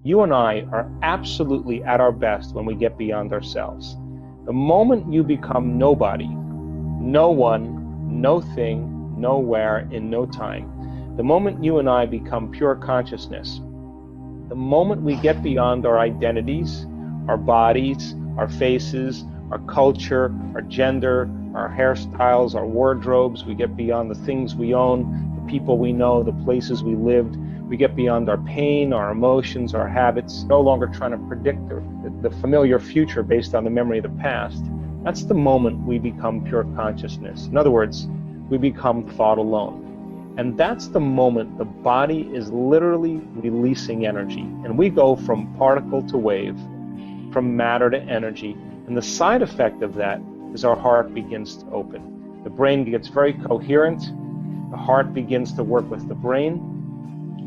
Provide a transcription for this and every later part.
You and I are absolutely at our best when we get beyond ourselves. The moment you become nobody, no one, no thing, nowhere, in no time, the moment you and I become pure consciousness, the moment we get beyond our identities, our bodies, our faces, our culture, our gender, our hairstyles, our wardrobes, we get beyond the things we own, the people we know, the places we lived, we get beyond our pain, our emotions, our habits, no longer trying to predict the familiar future based on the memory of the past. That's the moment we become pure consciousness. In other words, we become thought alone. And that's the moment the body is literally releasing energy. And we go from particle to wave, from matter to energy. And the side effect of that is our heart begins to open. The brain gets very coherent. The heart begins to work with the brain.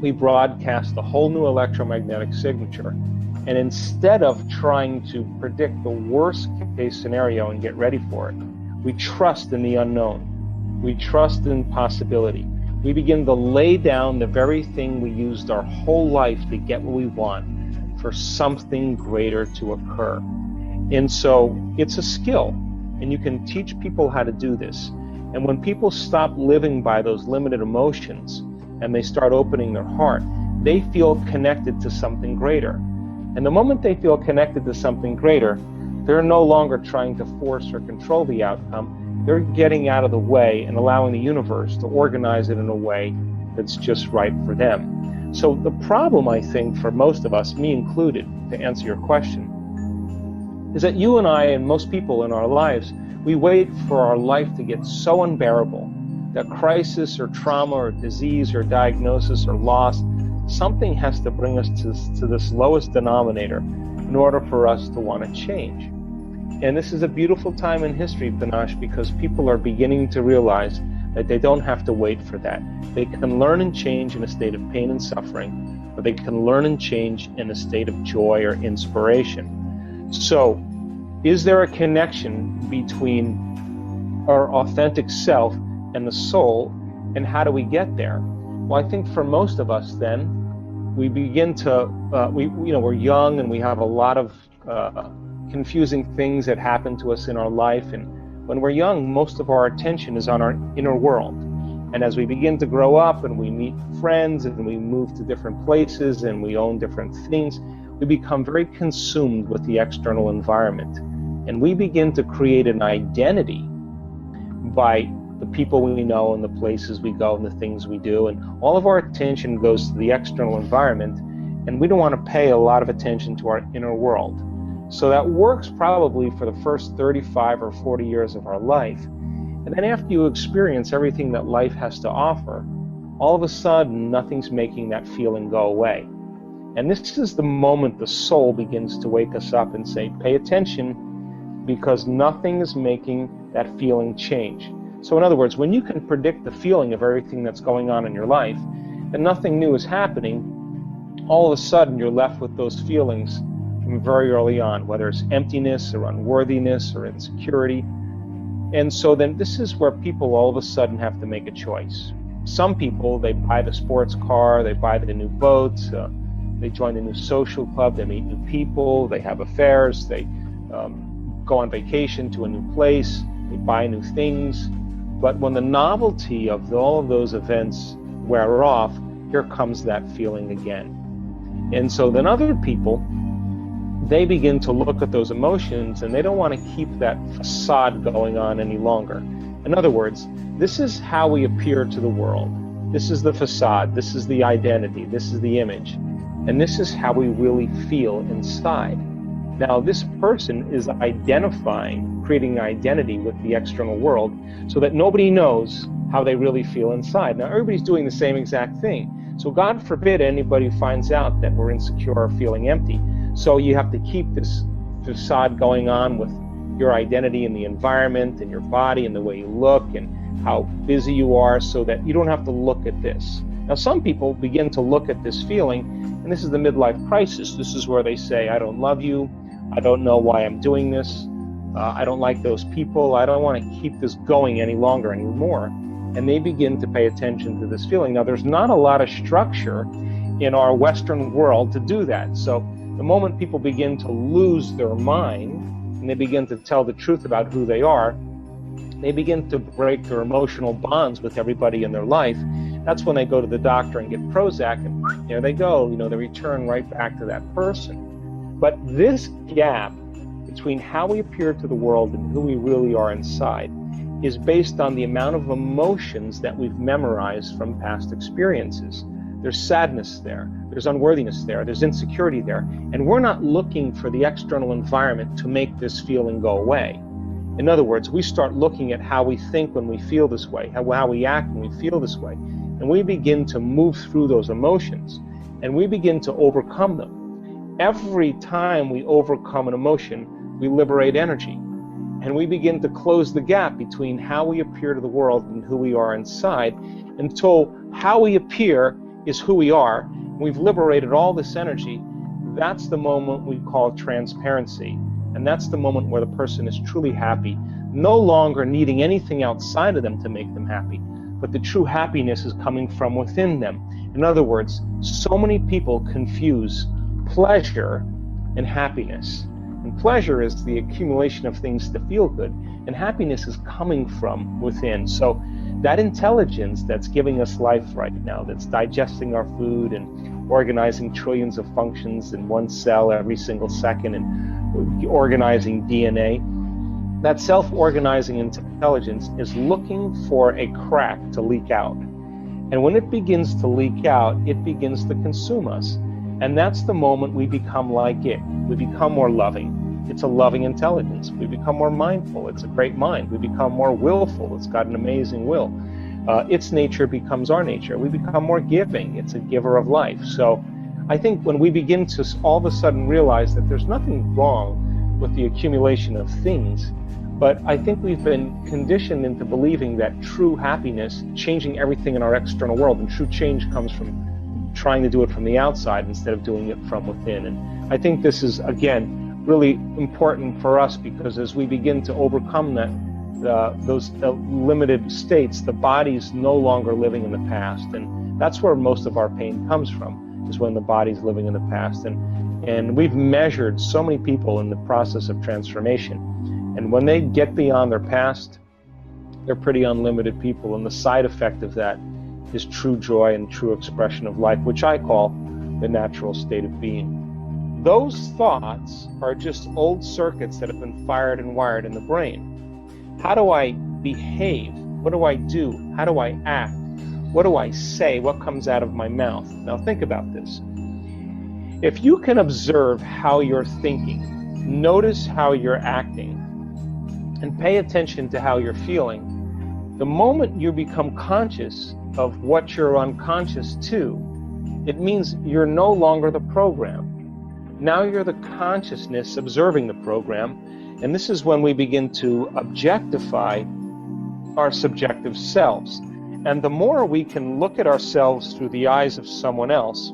We broadcast a whole new electromagnetic signature. And instead of trying to predict the worst case scenario and get ready for it, we trust in the unknown. We trust in possibility. We begin to lay down the very thing we used our whole life to get what we want for something greater to occur. And so it's a skill, and you can teach people how to do this. And when people stop living by those limited emotions and they start opening their heart, they feel connected to something greater. And the moment they feel connected to something greater, they're no longer trying to force or control the outcome. They're getting out of the way and allowing the universe to organize it in a way that's just right for them. So the problem, I think, for most of us, me included, to answer your question, is that you and I and most people in our lives, we wait for our life to get so unbearable that crisis or trauma or disease or diagnosis or loss, something has to bring us to this lowest denominator in order for us to want to change. And this is a beautiful time in history, Panache, because people are beginning to realize that they don't have to wait for that. They can learn and change in a state of pain and suffering, or they can learn and change in a state of joy or inspiration. So, is there a connection between our authentic self and the soul, and how do we get there? Well, I think for most of us then, we begin to, we're young and we have a lot of confusing things that happen to us in our life. And when we're young, most of our attention is on our inner world. And as we begin to grow up and we meet friends and we move to different places and we own different things, we become very consumed with the external environment. And we begin to create an identity by the people we know and the places we go and the things we do. And all of our attention goes to the external environment, and we don't want to pay a lot of attention to our inner world. So that works probably for the first 35 or 40 years of our life. And then after you experience everything that life has to offer, all of a sudden nothing's making that feeling go away. And this is the moment the soul begins to wake us up and say, pay attention, because nothing is making that feeling change. So in other words, when you can predict the feeling of everything that's going on in your life, and nothing new is happening, all of a sudden you're left with those feelings from very early on, whether it's emptiness or unworthiness or insecurity. And so then this is where people all of a sudden have to make a choice. Some people, they buy the sports car, they buy the new boat, they join a new social club, they meet new people, they have affairs, they go on vacation to a new place, they buy new things. But when the novelty of all of those events wear off, here comes that feeling again. And so then other people, they begin to look at those emotions and they don't want to keep that facade going on any longer. In other words, this is how we appear to the world. This is the facade, this is the identity, this is the image. And this is how we really feel inside. Now, this person is identifying, creating an identity with the external world so that nobody knows how they really feel inside. Now, everybody's doing the same exact thing. So God forbid anybody finds out that we're insecure or feeling empty. So you have to keep this facade going on with your identity and the environment and your body and the way you look and how busy you are so that you don't have to look at this. Now, some people begin to look at this feeling, and this is the midlife crisis. This is where they say, I don't love you. I don't know why I'm doing this. I don't like those people. I don't want to keep this going any longer anymore. And they begin to pay attention to this feeling. Now, there's not a lot of structure in our Western world to do that. So the moment people begin to lose their mind and they begin to tell the truth about who they are, they begin to break their emotional bonds with everybody in their life. That's when they go to the doctor and get Prozac, and there they go, they return right back to that person. But this gap between how we appear to the world and who we really are inside is based on the amount of emotions that we've memorized from past experiences. There's sadness there, there's unworthiness there, there's insecurity there, and we're not looking for the external environment to make this feeling go away. In other words, we start looking at how we think when we feel this way, how we act when we feel this way, and we begin to move through those emotions, and we begin to overcome them. Every time we overcome an emotion, we liberate energy, and we begin to close the gap between how we appear to the world and who we are inside, until how we appear is who we are. We've liberated all this energy. That's the moment we call transparency. And that's the moment where the person is truly happy, no longer needing anything outside of them to make them happy, but the true happiness is coming from within them. In other words, so many people confuse pleasure and happiness. And pleasure is the accumulation of things to feel good, and happiness is coming from within. So that intelligence that's giving us life right now, that's digesting our food and organizing trillions of functions in one cell every single second, and organizing DNA, that self-organizing intelligence is looking for a crack to leak out. And when it begins to leak out, it begins to consume us. And that's the moment we become like it. We become more loving. It's a loving intelligence. We become more mindful. It's a great mind. We become more willful. It's got an amazing will. Its nature becomes our nature. We become more giving. It's a giver of life. So I think when we begin to all of a sudden realize that there's nothing wrong with the accumulation of things, but I think we've been conditioned into believing that true happiness, changing everything in our external world, and true change comes from trying to do it from the outside instead of doing it from within. And I think this is, again, really important for us, because as we begin to overcome that, those limited states, the body's no longer living in the past. And that's where most of our pain comes from, is when the body's living in the past. And we've measured so many people in the process of transformation. And when they get beyond their past, they're pretty unlimited people. And the side effect of that is true joy and true expression of life, which I call the natural state of being. Those thoughts are just old circuits that have been fired and wired in the brain. How do I behave? What do I do? How do I act? What do I say? What comes out of my mouth? Now think about this. If you can observe how you're thinking, notice how you're acting, and pay attention to how you're feeling, the moment you become conscious of what you're unconscious to, it means you're no longer the program. Now you're the consciousness observing the program, and this is when we begin to objectify our subjective selves. And the more we can look at ourselves through the eyes of someone else,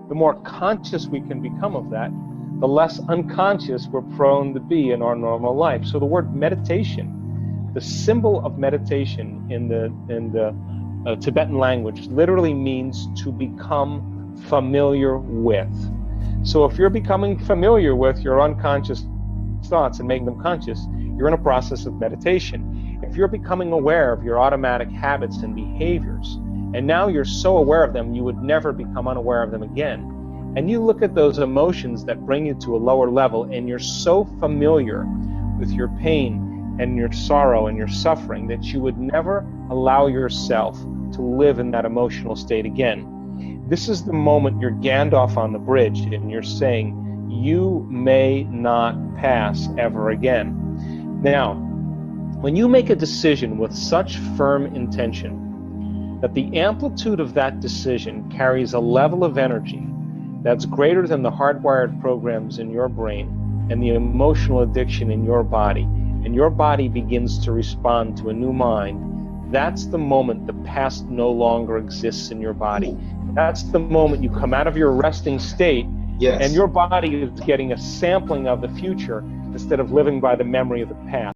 the more conscious we can become of that, the less unconscious we're prone to be in our normal life. So the word meditation, the symbol of meditation in the Tibetan language, literally means to become familiar with. So if you're becoming familiar with your unconscious thoughts and making them conscious, you're in a process of meditation. If you're becoming aware of your automatic habits and behaviors, and now you're so aware of them, you would never become unaware of them again. And you look at those emotions that bring you to a lower level, and you're so familiar with your pain and your sorrow and your suffering that you would never allow yourself to live in that emotional state again. This is the moment you're Gandalf on the bridge and you're saying, you may not pass ever again. Now, when you make a decision with such firm intention that the amplitude of that decision carries a level of energy that's greater than the hardwired programs in your brain and the emotional addiction in your body, and your body begins to respond to a new mind, that's the moment the past no longer exists in your body. That's the moment you come out of your resting state. Yes. And your body is getting a sampling of the future instead of living by the memory of the past.